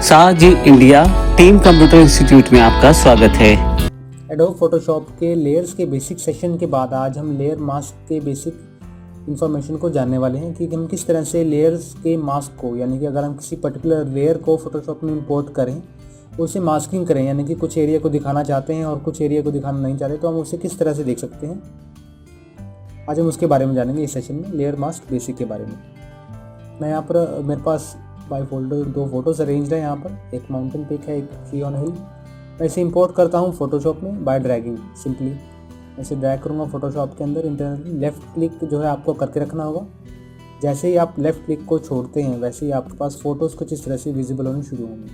साजी India team computer institute में आपका स्वागत है। एडोब फोटोशॉप के लेयर्स के बेसिक सेशन के बाद आज हम लेयर मास्क के बेसिक इन्फॉर्मेशन को जानने वाले हैं कि हम किस तरह से लेयर्स के मास्क को, यानी कि अगर हम किसी पर्टिकुलर लेयर को फोटोशॉप में इंपोर्ट करें, उसे मास्किंग करें, यानी कि कुछ एरिया को दिखाना चाहते हैं और कुछ एरिया को दिखाना नहीं चाहते, तो हम उसे किस तरह से देख सकते हैं। आज हम उसके बारे में जानेंगे इस सेशन में, लेयर मास्क बेसिक के बारे में। मैं यहाँ पर मेरे पास बाय फोल्डर 2 फोटोज अरेंज्ड है। यहाँ पर एक माउंटेन पिक है, एक ट्री ऑन हिल। मैं इसे इंपोर्ट करता हूँ फोटोशॉप में बाय ड्रैगिंग। सिंपली ऐसे ड्रैग करूँगा फोटोशॉप के अंदर। इंटरनली लेफ़्ट क्लिक जो है आपको करके रखना होगा। जैसे ही आप लेफ़्ट क्लिक को छोड़ते हैं वैसे ही आपके पास फ़ोटोज़ कुछ इस तरह से विजिबल होने शुरू होंगे।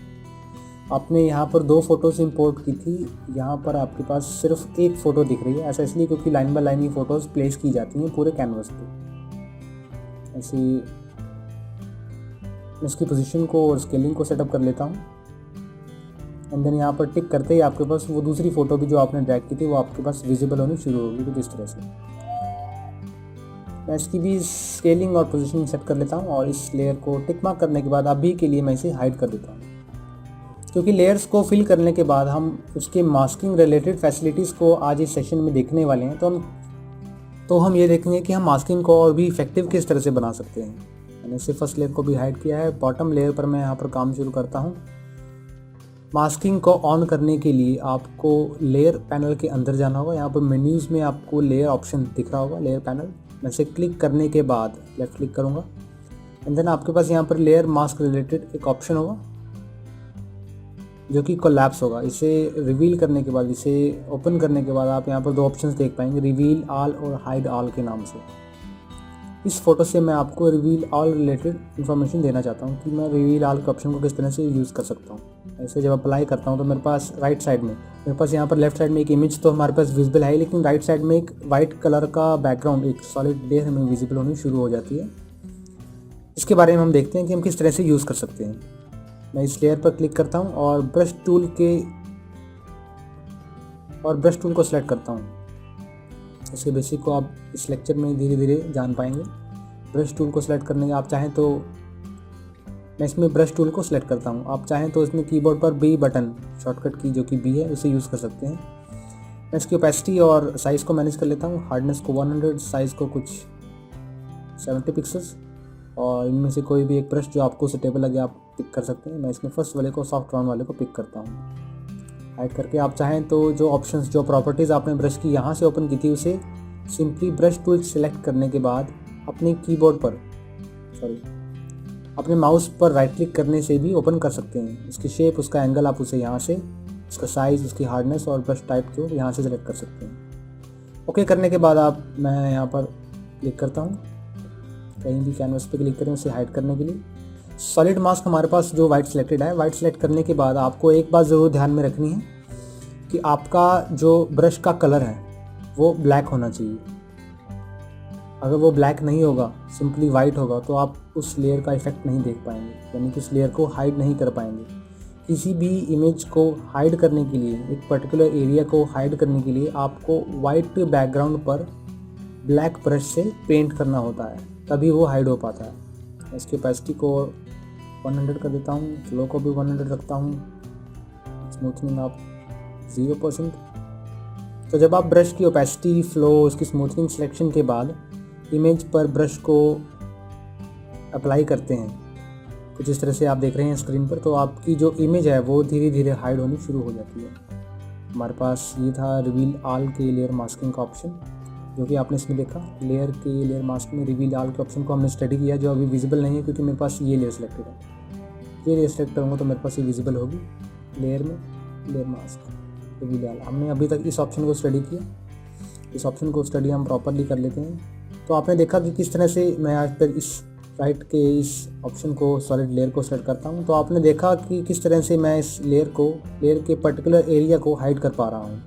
आपने यहाँ पर 2 फोटोज़ इंपोर्ट की थी, यहाँ पर आपके पास सिर्फ एक फ़ोटो दिख रही है। ऐसा इसलिए क्योंकि line by line he photos place की जाती हैं पूरे कैनवस पे। ऐसी इसकी पोजीशन को और स्केलिंग को सेटअप कर लेता हूँ। एंड देन यहाँ पर टिक करते ही आपके पास वो दूसरी फ़ोटो भी जो आपने ड्रैग की थी वो आपके पास विजिबल होनी शुरू होगी कुछ इस तरह से। मैं इसकी भी स्केलिंग और पोजीशनिंग सेट कर लेता हूँ और इस लेयर को टिक मार्क करने के बाद अभी के लिए मैं इसे हाइड कर देता हूँ, क्योंकि लेयर्स को फिल करने के बाद हम उसके मास्किंग रिलेटेड फैसिलिटीज़ को आज इस सेशन में देखने वाले हैं। तो हम ये देखेंगे कि हम मास्किंग को और भी इफेक्टिव किस तरह से बना सकते हैं। मैंने इसे फर्स्ट लेयर को भी हाइड किया है। बॉटम लेयर पर मैं यहाँ पर काम शुरू करता हूँ। मास्किंग को ऑन करने के लिए आपको लेयर पैनल के अंदर जाना होगा। यहाँ पर मेन्यूज़ में आपको लेयर ऑप्शन दिख रहा होगा, लेयर पैनल। मैं इसे क्लिक करने के बाद लेफ्ट क्लिक करूँगा एंड देन आपके पास यहाँ पर लेयर मास्क रिलेटेड एक ऑप्शन होगा जो कि कोलैप्स होगा। इसे रिवील करने के बाद, इसे ओपन करने के बाद आप यहाँ पर 2 ऑप्शंस देख पाएंगे, रिवील ऑल और हाइड ऑल के नाम से। इस फोटो से मैं आपको रिवील ऑल रिलेटेड इन्फॉर्मेशन देना चाहता हूँ कि मैं रिवील ऑल के ऑप्शन को किस तरह से यूज़ कर सकता हूँ। ऐसे जब अप्लाई करता हूँ तो मेरे पास राइट साइड में, मेरे पास यहाँ पर लेफ्ट साइड में एक इमेज तो हमारे पास विजिबल है, लेकिन राइट साइड में एक वाइट कलर का बैकग्राउंड, एक सॉलिड लेयर हमें विजिबल होनी शुरू हो जाती है। इसके बारे में हम देखते हैं कि हम किस तरह से यूज़ कर सकते हैं। मैं इस लेयर पर क्लिक करता हूँ और ब्रश टूल को सिलेक्ट करता हूँ। इसके बेसिक को आप इस लेक्चर में धीरे धीरे जान पाएंगे। ब्रश टूल को सिलेक्ट करने के आप चाहें तो, मैं इसमें ब्रश टूल को सिलेक्ट करता हूं। आप चाहें तो इसमें कीबोर्ड पर बी बटन, शॉर्टकट की जो कि बी है, उसे यूज़ कर सकते हैं। मैं इसकी ओपेसिटी और साइज़ को मैनेज कर लेता हूं। हार्डनेस को 100, साइज़ को कुछ 70 पिक्सल्स, और इनमें से कोई भी एक ब्रश जो आपको सुटेबल लगे आप पिक कर सकते हैं। मैं इसमें फर्स्ट वाले को, सॉफ्ट राउंड वाले को पिक करता हूँ। हाइड करके आप चाहें तो जो ऑप्शंस, जो प्रॉपर्टीज़ आपने ब्रश की यहाँ से ओपन की थी, उसे सिंपली ब्रश टूल सेलेक्ट करने के बाद अपने कीबोर्ड पर, अपने माउस पर राइट क्लिक करने से भी ओपन कर सकते हैं। उसकी शेप, उसका एंगल आप उसे यहाँ से, उसका साइज़, उसकी हार्डनेस और ब्रश टाइप को यहाँ से सेलेक्ट कर सकते हैं। ओके करने के बाद मैं यहाँ पर क्लिक करता हूँ, कहीं भी कैनवस पे क्लिक करें उसे हाइड करने के लिए। सॉलिड मास्क हमारे पास जो वाइट सिलेक्टेड है, वाइट सेलेक्ट करने के बाद आपको एक बात ज़रूर ध्यान में रखनी है कि आपका जो ब्रश का कलर है वो ब्लैक होना चाहिए। अगर वो ब्लैक नहीं होगा, सिंपली वाइट होगा, तो आप उस लेयर का इफेक्ट नहीं देख पाएंगे, यानी कि उस लेयर को हाइड नहीं कर पाएंगे। किसी भी इमेज को हाइड करने के लिए, एक पर्टिकुलर एरिया को हाइड करने के लिए आपको वाइट बैकग्राउंड पर ब्लैक ब्रश से पेंट करना होता है, तभी वो हाइड हो पाता है। इसकी ओपेसिटी को 100 कर देता हूँ, फ्लो को भी 100 रखता हूँ, स्मूथनिंग आप 0%। तो जब आप ब्रश की ओपेसिटी, फ्लो, उसकी स्मूथनिंग सिलेक्शन के बाद इमेज पर ब्रश को अप्लाई करते हैं, कुछ इस तरह से आप देख रहे हैं स्क्रीन पर, तो आपकी जो इमेज है वो धीरे धीरे हाइड होनी शुरू हो जाती है। हमारे पास ये था रिवील ऑल के लेयर मास्किंग का ऑप्शन, जो कि आपने इसमें देखा। लेयर मास्क में रिवील ऑल के ऑप्शन को हमने स्टडी किया, जो अभी विजिबल नहीं है क्योंकि मेरे पास ये लेयर सेलेक्टेड है। ये लेयर सेलेक्ट करूँगा तो मेरे पास ये विजिबल होगी लेयर में, लेयर मास्क रिवील ऑल। हमने अभी तक इस ऑप्शन को स्टडी किया, इस ऑप्शन को स्टडी हम प्रॉपरली कर लेते हैं। तो आपने देखा कि किस तरह से मैं आज पर इस राइट के इस ऑप्शन को, सॉलिड लेयर को सेलेक्ट करता हूँ, तो आपने देखा कि किस तरह से मैं इस लेयर के पर्टिकुलर एरिया को हाइड कर पा रहा हूँ।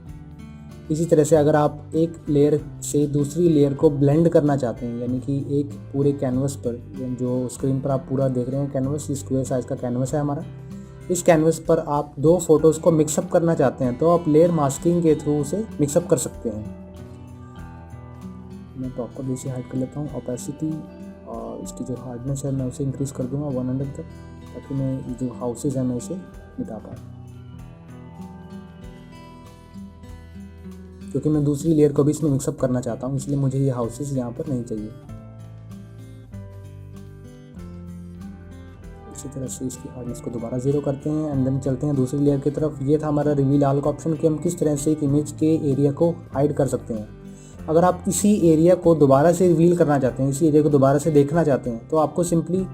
इसी तरह से अगर आप एक लेयर से दूसरी लेयर को ब्लेंड करना चाहते हैं, यानी कि एक पूरे कैनवस पर, जो स्क्रीन पर आप पूरा देख रहे हैं कैनवस, स्क्वायर साइज़ का कैनवस है हमारा, इस कैनवस पर आप 2 फोटोज़ को मिक्सअप करना चाहते हैं, तो आप लेयर मास्किंग के थ्रू उसे मिक्सअप कर सकते हैं। मैं प्रॉपर इसे हाइड कर लेता हूँ। ओपेसिटी और इसकी जो हार्डनेस है मैं उसे इंक्रीज़ कर दूँगा 100 तक, ताकि मैं ये जो हाउसेज हैं मैं इसे मिटा पाऊँ, क्योंकि मैं दूसरी लेयर को भी इसमें मिक्सअप करना चाहता हूँ, इसलिए मुझे ये हाउसेज यहाँ पर नहीं चाहिए। इसी तरह से इसकी हार्डनेस को दोबारा 0 करते हैं एंड देन चलते हैं दूसरी लेयर की तरफ। ये था हमारा रिवील ऑल का ऑप्शन कि हम किस तरह से एक इमेज के एरिया को हाइड कर सकते हैं। अगर आप इसी एरिया को दोबारा से रिवील करना चाहते हैं, इसी एरिया को दोबारा से देखना चाहते हैं, तो आपको सिंपली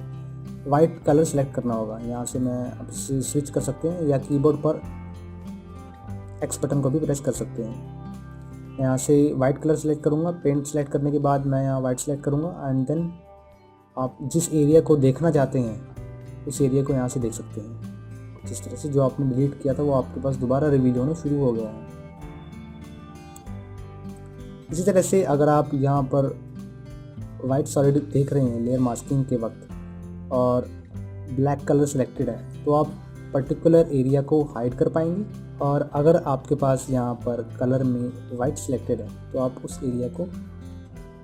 वाइट कलर सेलेक्ट करना होगा। यहाँ से मैं अब स्विच कर सकते हैं या कीबोर्ड पर एक्स बटन को भी प्रेस कर सकते हैं। यहाँ से वाइट कलर सेलेक्ट करूँगा, पेंट सेलेक्ट करने के बाद मैं यहाँ वाइट सेलेक्ट करूँगा एंड देन आप जिस एरिया को देखना चाहते हैं उस एरिया को यहाँ से देख सकते हैं। जिस तरह से जो आपने डिलीट किया था वो आपके पास दोबारा रिवील होना शुरू हो गया है। इसी तरह से अगर आप यहाँ पर वाइट सॉलिड देख रहे हैं लेयर मास्किंग के वक्त और ब्लैक कलर सिलेक्टेड है, तो आप पर्टिकुलर एरिया को हाइड कर पाएंगे। और अगर आपके पास यहाँ पर कलर में वाइट सिलेक्टेड है तो आप उस एरिया को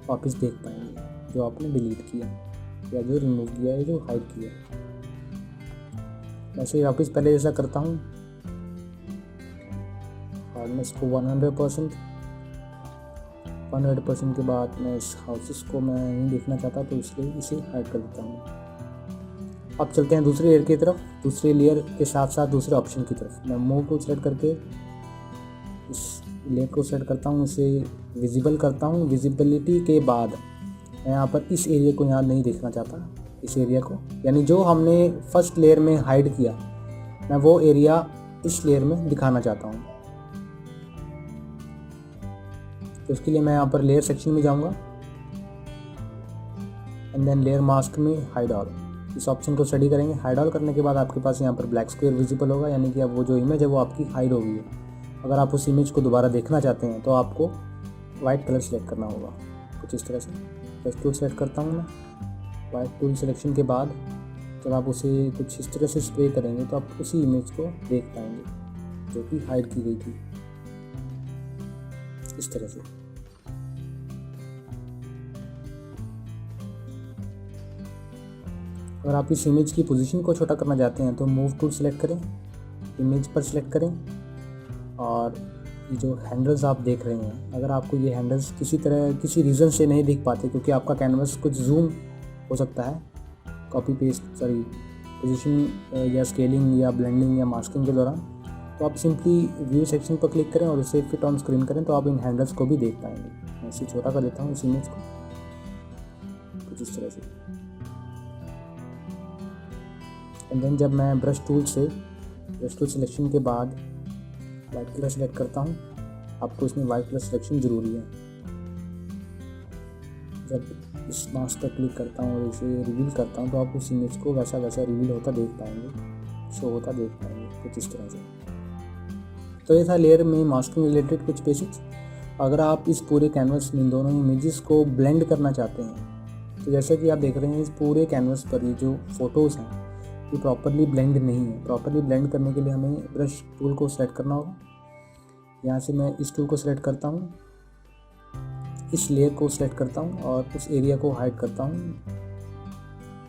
वापस देख पाएंगे जो आपने डिलीट किया या जो रिमूव किया है, जो हाइड किया। वैसे वापस पहले जैसा करता हूँ, हार्डनेस को 100% के बाद मैं इस हाउसेस को मैं नहीं देखना चाहता तो इसलिए इसे हाइड कर देता हूँ। अब चलते हैं दूसरी लेयर की तरफ। दूसरी लेयर के साथ साथ दूसरे ऑप्शन की तरफ मैं मूव को सेलेक्ट करके इस लेयर को सेलेक्ट करता हूँ, इसे विजिबल करता हूँ। विजिबिलिटी के बाद मैं यहाँ पर इस एरिया को यहाँ नहीं देखना चाहता, इस एरिया को, यानी जो हमने फर्स्ट लेयर में हाइड किया मैं वो एरिया इस लेयर में दिखाना चाहता हूँ। तो उसके लिए मैं यहाँ पर लेयर सेक्शन में जाऊँगा एंड देन लेयर मास्क में हाइड ऑल, इस ऑप्शन को स्टडी करेंगे। हाइड ऑल करने के बाद आपके पास यहाँ पर ब्लैक स्क्वायर विजिबल होगा, यानी कि अब वो जो इमेज है वो आपकी हाइड हो गई है। अगर आप उस इमेज को दोबारा देखना चाहते हैं तो आपको वाइट कलर सेलेक्ट करना होगा कुछ इस तरह से। ब्रश टूल सेलेक्ट करता हूँ मैं। वाइट टूल सिलेक्शन के बाद जब आप उसे कुछ इस तरह से स्प्रे करेंगे तो आप उसी इमेज को देख पाएंगे जो कि हाइड की गई थी, इस तरह से। अगर आप इस इमेज की पोजीशन को छोटा करना चाहते हैं तो मूव टूल सेलेक्ट करें, इमेज पर सेलेक्ट करें और ये जो हैंडल्स आप देख रहे हैं, अगर आपको ये हैंडल्स किसी रीज़न से नहीं दिख पाते क्योंकि आपका कैनवस कुछ जूम हो सकता है कॉपी पेस्ट पोजीशन या स्केलिंग या ब्लेंडिंग या मास्किंग के दौरान, तो आप सिंपली व्यू सेक्शन पर क्लिक करें और उसे फिट ऑन स्क्रीन करें तो आप इन हैंडल्स को भी देख पाएंगे। मैं इसे छोटा कर देता हूँ इस इमेज को कुछ इस तरह से। एंड देन जब मैं ब्रश टूल सिलेक्शन के बाद वाइट कलर सेलेक्ट करता हूँ, आपको इसमें वाइट कलर सिलेक्शन ज़रूरी है। जब इस मास्क पर क्लिक करता हूँ और इसे रिवील करता हूँ तो आप उस इमेज को वैसा रिवील होता देख पाएंगे, शो होता देख पाएंगे कुछ इस तरह से। तो ये था लेयर में मास्किंग रिलेटेड कुछ बेसिक्स। अगर आप इस पूरे कैनवस में इन दोनों इमेजेस को ब्लेंड करना चाहते हैं तो जैसा कि आप देख रहे हैं इस पूरे कैनवस पर ये जो फ़ोटोज़ हैं ये प्रॉपरली ब्लेंड नहीं है। प्रॉपरली ब्लेंड करने के लिए हमें ब्रश टूल को सेलेक्ट करना होगा। यहाँ से मैं इस टूल को सेलेक्ट करता हूँ, इस लेयर को सेलेक्ट करता हूँ और उस एरिया को हाइड करता हूँ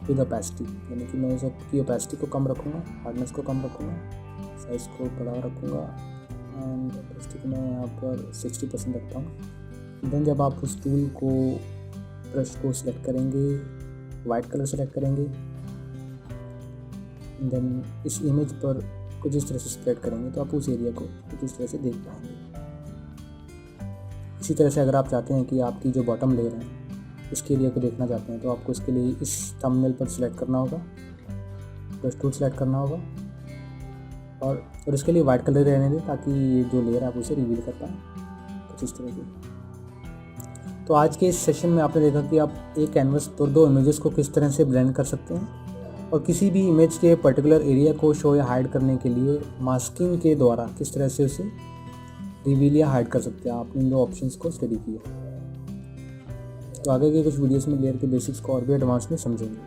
विद ओपेसिटी, यानी कि मैं सबकी ओपेसिटी को कम रखूँगा, हार्डनेस को कम रखूँगा, साइज़ को बड़ा रखूँगा एंड ओपेसिटी को मैं यहाँ पर 60% रखता हूँ। देन जब आप उस टूल को ब्रश को सिलेक्ट करेंगे, वाइट कलर सेलेक्ट करेंगे, देन इस इमेज पर कुछ इस तरह से स्प्रेड करेंगे तो आप उस एरिया को कुछ इस तरह से देख पाएंगे। इसी तरह से अगर आप चाहते हैं कि आपकी जो बॉटम लेयर है इसके एरिया को देखना चाहते हैं तो आपको इसके लिए इस थंबनेल पर सिलेक्ट करना होगा, ब्रश टूल सेलेक्ट करना होगा और इसके लिए वाइट कलर रहने दें ताकि ये जो लेयर आप उसे रिवील कर पाएँ कुछ इस तरह से। तो आज के इस सेशन में आपने देखा कि आप एक कैनवस पर दो इमेजेस को किस तरह से ब्लेंड कर सकते हैं और किसी भी इमेज के पर्टिकुलर एरिया को शो या हाइड करने के लिए मास्किंग के द्वारा किस तरह से उसे रिवील या हाइड कर सकते हैं। आपने इन दो ऑप्शंस को स्टडी किया। तो आगे के कुछ वीडियोस में लेयर के बेसिक्स को और भी एडवांस में समझेंगे।